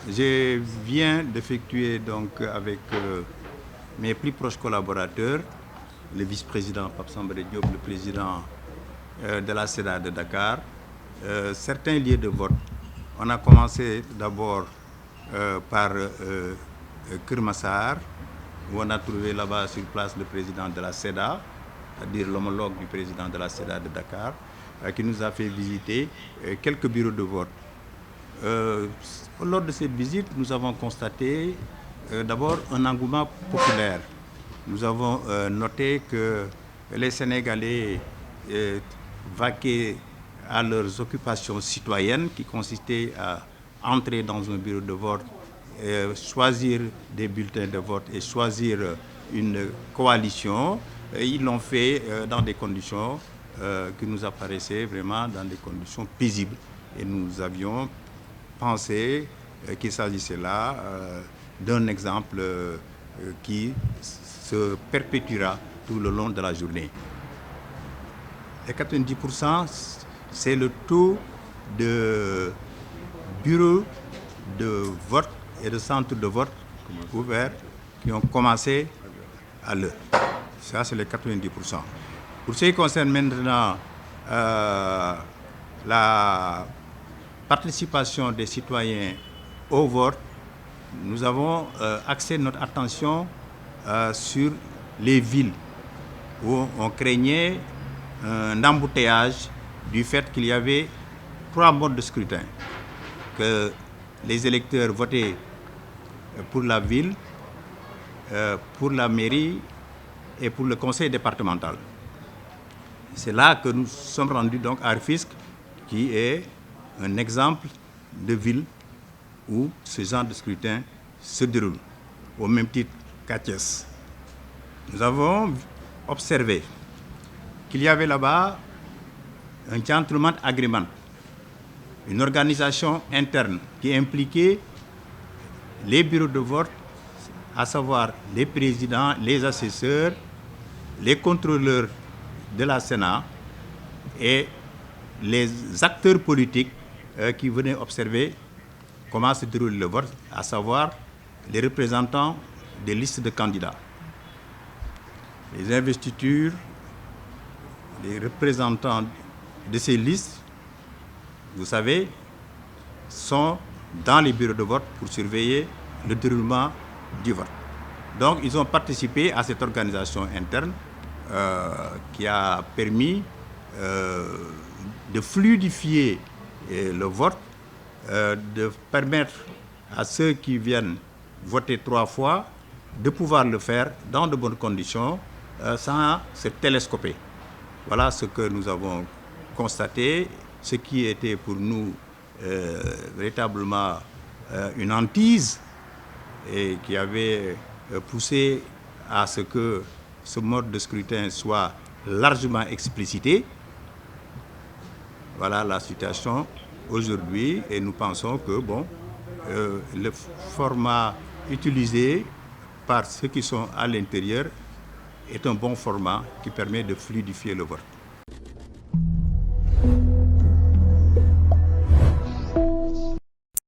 Je viens d'effectuer donc avec mes plus proches collaborateurs, le vice-président Pape Sambare Diop, le président de la SEDA de Dakar, certains lieux de vote. On a commencé d'abord par Kermassar, où on a trouvé là-bas sur place le président de la SEDA, c'est-à-dire l'homologue du président de la SEDA de Dakar, qui nous a fait visiter quelques bureaux de vote. Lors de cette visite, nous avons constaté d'abord un engouement populaire. Nous avons noté que les Sénégalais vaquaient à leurs occupations citoyennes qui consistaient à entrer dans un bureau de vote, choisir des bulletins de vote et choisir une coalition. Et ils l'ont fait dans des conditions qui nous apparaissaient vraiment dans des conditions paisibles. Et nous avions pensé qu'il s'agissait là d'un exemple qui se perpétuera tout le long de la journée. Les 90%, c'est le taux de bureaux de vote et de centres de vote ouverts qui ont commencé à l'heure. Ça, c'est les 90%. Pour ce qui concerne maintenant la participation des citoyens au vote, nous avons axé notre attention sur les villes où on craignait un embouteillage du fait qu'il y avait 3 modes de scrutin. Que les électeurs votaient pour la ville, pour la mairie et pour le conseil départemental. C'est là que nous sommes rendus donc à Rufisque, qui est un exemple de ville où ce genre de scrutin se déroule, au même titre qu'à Thiès. Nous avons observé qu'il y avait là-bas un gentleman agreement, une organisation interne qui impliquait les bureaux de vote, à savoir les présidents, les assesseurs, les contrôleurs de la Sénat et les acteurs politiques qui venaient observer comment se déroule le vote, à savoir les représentants des listes de candidats. Les investitures, les représentants de ces listes, vous savez, sont dans les bureaux de vote pour surveiller le déroulement du vote. Donc, ils ont participé à cette organisation interne qui a permis de fluidifier le vote, de permettre à ceux qui viennent voter 3 fois de pouvoir le faire dans de bonnes conditions sans se télescoper. Voilà ce que nous avons constaté, ce qui était pour nous véritablement une hantise et qui avait poussé à ce que ce mode de scrutin soit largement explicité. Voilà la situation aujourd'hui et nous pensons que le format utilisé par ceux qui sont à l'intérieur est un bon format qui permet de fluidifier le vote.